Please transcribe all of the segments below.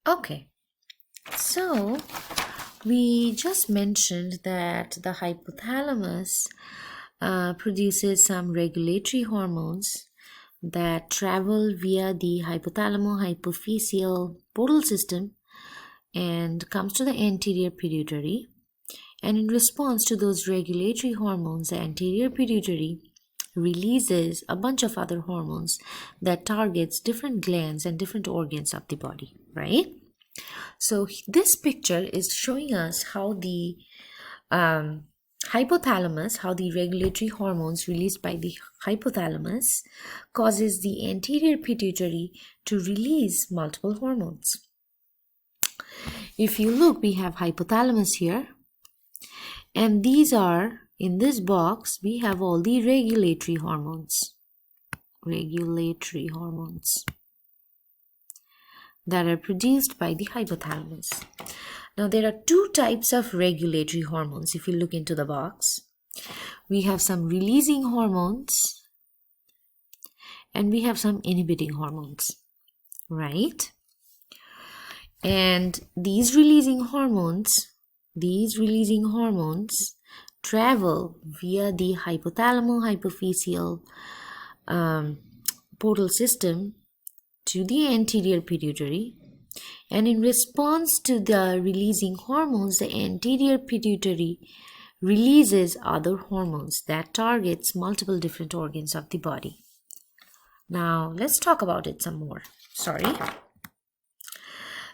Okay, so we just mentioned that the hypothalamus produces some regulatory hormones that travel via the hypothalamo-hypophyseal portal system and comes to the anterior pituitary. And in response to those regulatory hormones, the anterior pituitary releases a bunch of other hormones that targets different glands and different organs of the body, right? So this picture is showing us how the hypothalamus, how the regulatory hormones released by the hypothalamus causes the anterior pituitary to release multiple hormones. If you look, we have hypothalamus here, and these are, in this box, we have all the regulatory hormones that are produced by the hypothalamus. Now, there are two types of regulatory hormones. If you look into the box, we have some releasing hormones and we have some inhibiting hormones, right? And these releasing hormones travel via the hypothalamo-hypophyseal portal system to the anterior pituitary, and in response to the releasing hormones, the anterior pituitary releases other hormones that targets multiple different organs of the body. Now let's talk about it some more.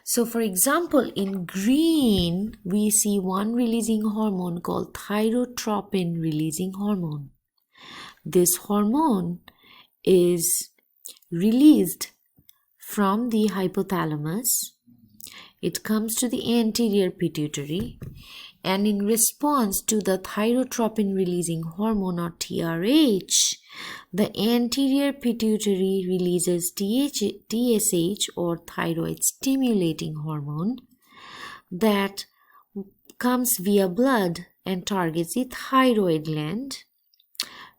So for example, in green, we see one releasing hormone called thyrotropin releasing hormone. This hormone is released from the hypothalamus. It comes to the anterior pituitary, and in response to the thyrotropin releasing hormone or TRH, the anterior pituitary releases TSH or thyroid stimulating hormone that comes via blood and targets the thyroid gland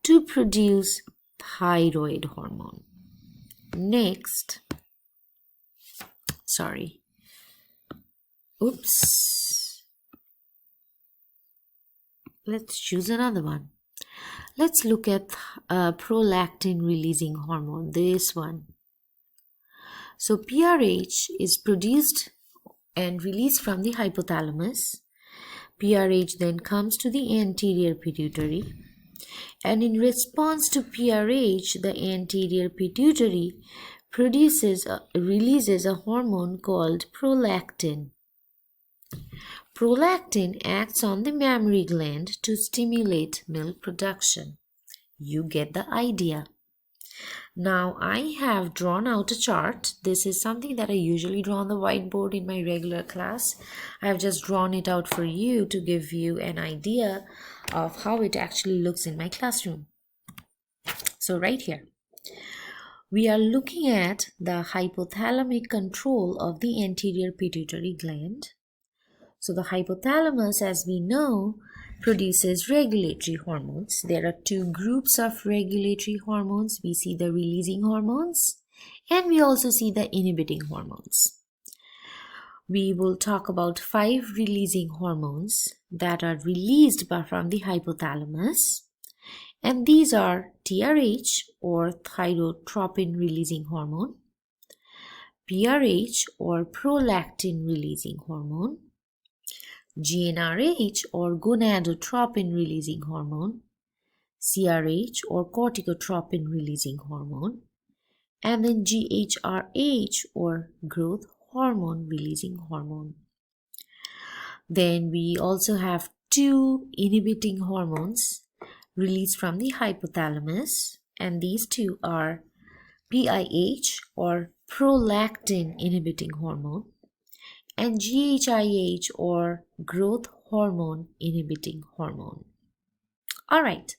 to produce thyroid hormone. Next, let's choose another one. Let's look at prolactin releasing hormone, this one. So PRH is produced and released from the hypothalamus. PRH then comes to the anterior pituitary, and in response to PRH, the anterior pituitary releases a hormone called prolactin. Prolactin acts on the mammary gland to stimulate milk production. You get the idea. Now I have drawn out a chart. This is something that I usually draw on the whiteboard in my regular class. I have just drawn it out for you to give you an idea of how it actually looks in my classroom. So right here, we are looking at the hypothalamic control of the anterior pituitary gland. So the hypothalamus, as we know, produces regulatory hormones. There are two groups of regulatory hormones. We see the releasing hormones and we also see the inhibiting hormones. We will talk about 5 releasing hormones that are released from the hypothalamus, and these are TRH or thyrotropin releasing hormone, PRH or prolactin releasing hormone, GnRH or gonadotropin releasing hormone, CRH or corticotropin releasing hormone, and then GHRH or growth hormone releasing hormone. Then we also have 2 inhibiting hormones released from the hypothalamus, and these 2 are PIH or prolactin inhibiting hormone and GHIH or growth hormone inhibiting hormone. Alright,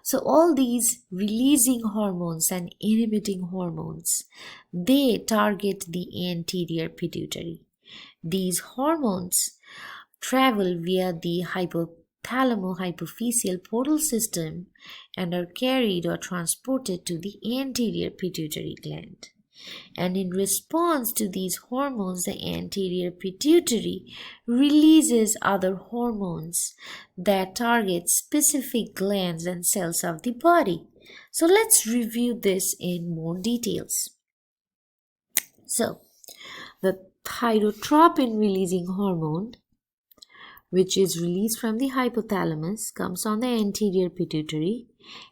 so all these releasing hormones and inhibiting hormones, they target the anterior pituitary. These hormones travel via the hypothalamo-hypophyseal portal system and are carried or transported to the anterior pituitary gland. And in response to these hormones, the anterior pituitary releases other hormones that target specific glands and cells of the body. So let's review this in more details. So, the thyrotropin releasing hormone, which is released from the hypothalamus, comes on the anterior pituitary,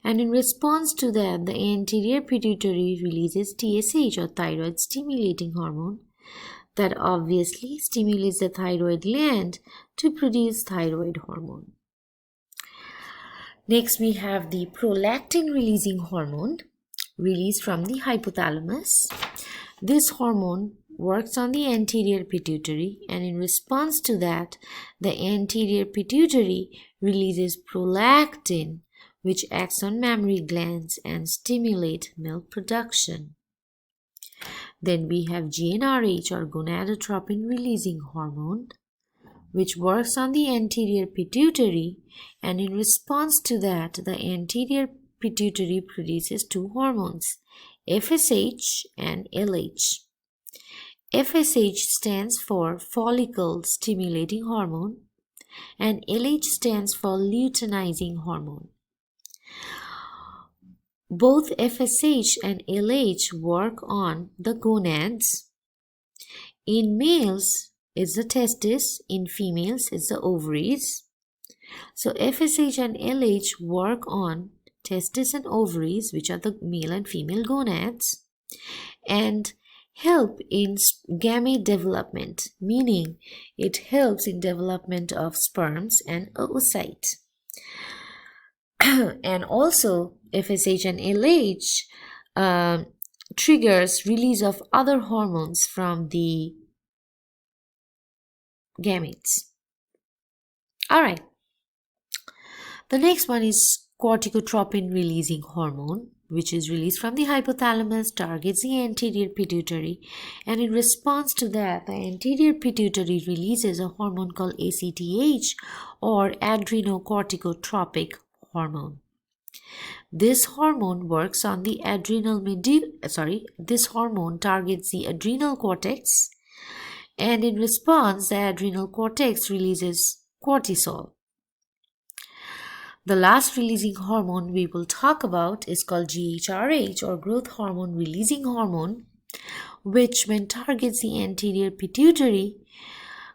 and in response to that, the anterior pituitary releases TSH, or thyroid stimulating hormone, that obviously stimulates the thyroid gland to produce thyroid hormone. Next, we have the prolactin releasing hormone released from the hypothalamus. This hormone works on the anterior pituitary, and in response to that, the anterior pituitary releases prolactin, which acts on mammary glands and stimulate milk production. Then we have GnRH, or gonadotropin releasing hormone, which works on the anterior pituitary, and in response to that, the anterior pituitary produces two hormones, FSH and LH. FSH stands for follicle stimulating hormone, and LH stands for luteinizing hormone. Both FSH and LH work on the gonads. In males, it's the testis. In females, it's the ovaries. So FSH and LH work on testis and ovaries, which are the male and female gonads, and help in gamete development, meaning it helps in development of sperms and oocyte. And also FSH and LH triggers release of other hormones from the gametes. Alright, the next one is corticotropin releasing hormone, which is released from the hypothalamus, targets the anterior pituitary, and in response to that, the anterior pituitary releases a hormone called ACTH, or adrenocorticotropic hormone. This hormone works on the this hormone targets the adrenal cortex, and in response, the adrenal cortex releases cortisol. The last releasing hormone we will talk about is called GHRH, or growth hormone releasing hormone, which when targets the anterior pituitary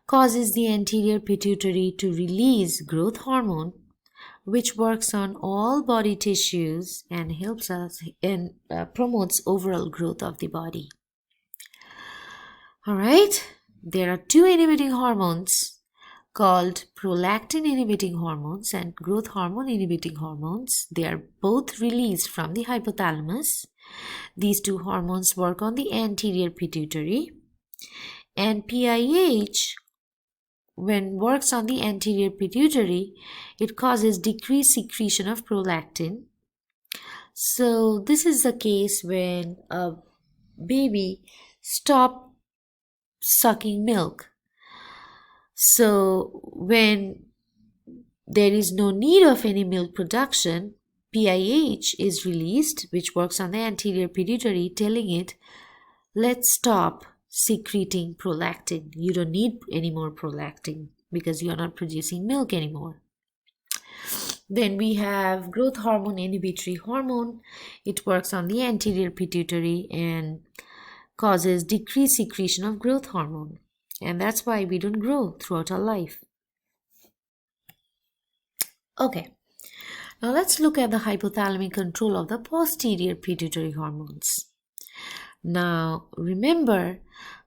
causes the anterior pituitary to release growth hormone, which works on all body tissues and helps us and promotes overall growth of the body. Alright, there are two inhibiting hormones called prolactin inhibiting hormones and growth hormone inhibiting hormones. They are both released from the hypothalamus. These two hormones work on the anterior pituitary, and PIH, when works on the anterior pituitary, it causes decreased secretion of prolactin. So this is the case when a baby stops sucking milk. So when there is no need of any milk production, PIH is released, which works on the anterior pituitary, telling it, let's stop secreting prolactin. You don't need any more prolactin because you're not producing milk anymore. Then we have growth hormone inhibitory hormone. It works on the anterior pituitary and causes decreased secretion of growth hormone. And that's why we don't grow throughout our life. Okay, now let's look at the hypothalamic control of the posterior pituitary hormones. Now remember,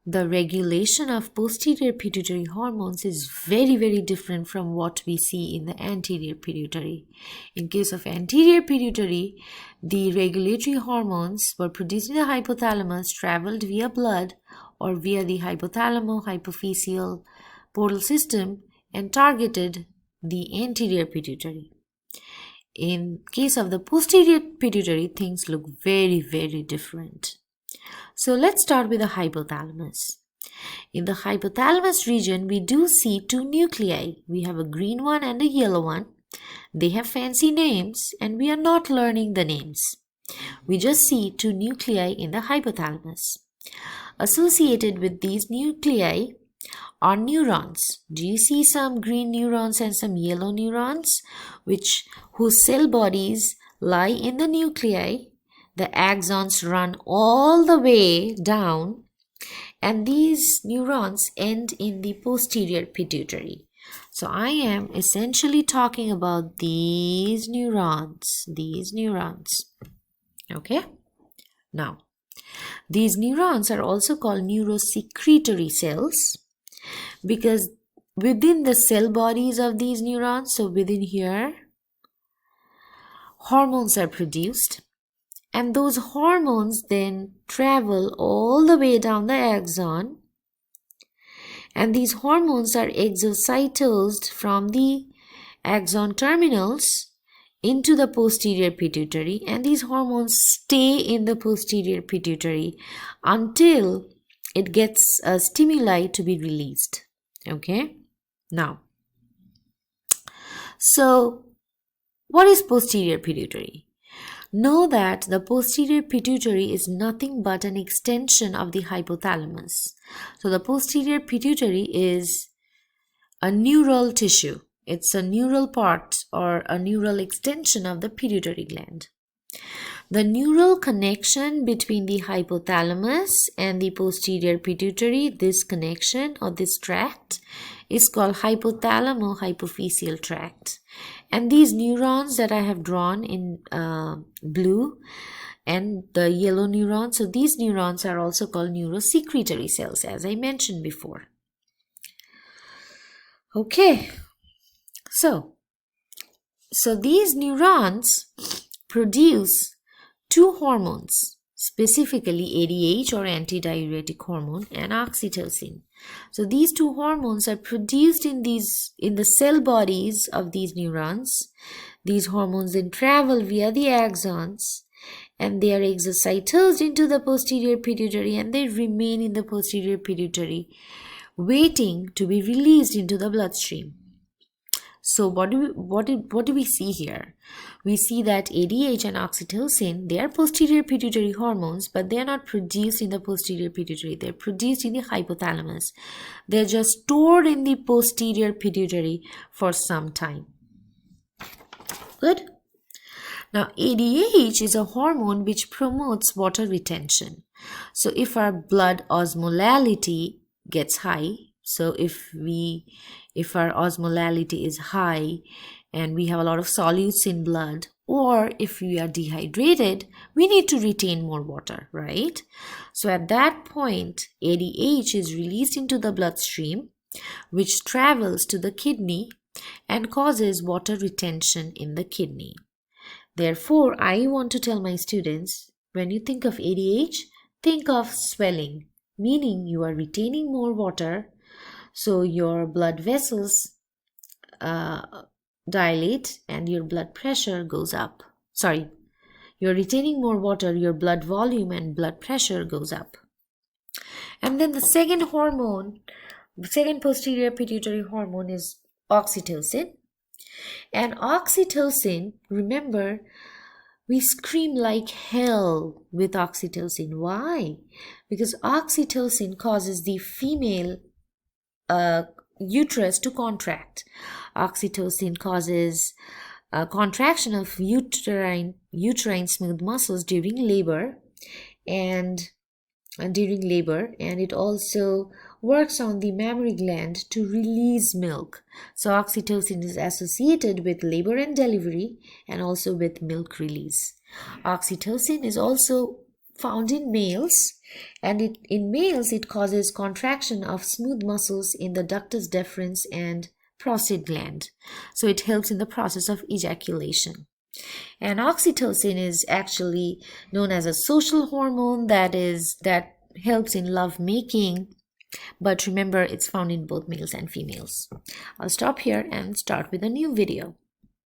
the regulation of posterior pituitary hormones is very, very different from what we see in the anterior pituitary. In case of anterior pituitary, the regulatory hormones were produced in the hypothalamus, traveled via blood or via the hypothalamo-hypophyseal portal system and targeted the anterior pituitary. In case of the posterior pituitary, things look very, very different. So let's start with the hypothalamus. In the hypothalamus region, we do see two nuclei. We have a green one and a yellow one. They have fancy names and we are not learning the names. We just see two nuclei in the hypothalamus. Associated with these nuclei are neurons. Do you see some green neurons and some yellow neurons, whose cell bodies lie in the nuclei? The axons run all the way down, and these neurons end in the posterior pituitary. So I am essentially talking about these neurons. Okay? Now, these neurons are also called neurosecretory cells because within the cell bodies of these neurons, so within here, hormones are produced, and those hormones then travel all the way down the axon, and these hormones are exocytosed from the axon terminals into the posterior pituitary, and these hormones stay in the posterior pituitary until it gets a stimuli to be released. Okay, now, so what is posterior pituitary? Know that the posterior pituitary is nothing but an extension of the hypothalamus. So the posterior pituitary is a neural tissue. It's a neural part or a neural extension of the pituitary gland. The neural connection between the hypothalamus and the posterior pituitary, this connection or this tract, is called hypothalamo-hypophyseal tract. And these neurons that I have drawn in blue and the yellow neurons, so these neurons are also called neurosecretory cells, as I mentioned before. Okay, so these neurons produce two hormones, specifically ADH or antidiuretic hormone and oxytocin. So these two hormones are produced in the cell bodies of these neurons. These hormones then travel via the axons, and they are exocytosed into the posterior pituitary, and they remain in the posterior pituitary waiting to be released into the bloodstream. So what do we see here? We see that ADH and oxytocin, they are posterior pituitary hormones, but they are not produced in the posterior pituitary. They are produced in the hypothalamus. They are just stored in the posterior pituitary for some time. Good? Now, ADH is a hormone which promotes water retention. So if our blood osmolality gets high, so if our osmolality is high and we have a lot of solutes in blood, or if we are dehydrated, we need to retain more water, right? So at that point, ADH is released into the bloodstream, which travels to the kidney and causes water retention in the kidney. Therefore, I want to tell my students, when you think of ADH, think of swelling, meaning you are retaining more water, so your blood vessels dilate and your blood pressure goes up. Sorry, you're retaining more water, your blood volume and blood pressure goes up. And then the second posterior pituitary hormone is oxytocin. And oxytocin, remember, we scream like hell with oxytocin. Why? Because oxytocin causes the female uterus to contract. Oxytocin causes a contraction of uterine smooth muscles during labor, and it also works on the mammary gland to release milk. So oxytocin is associated with labor and delivery and also with milk release. Oxytocin is also found in males, and in males it causes contraction of smooth muscles in the ductus deferens and prostate gland. So it helps in the process of ejaculation. And oxytocin is actually known as a social hormone that helps in love making, but remember, it's found in both males and females. I'll stop here and start with a new video.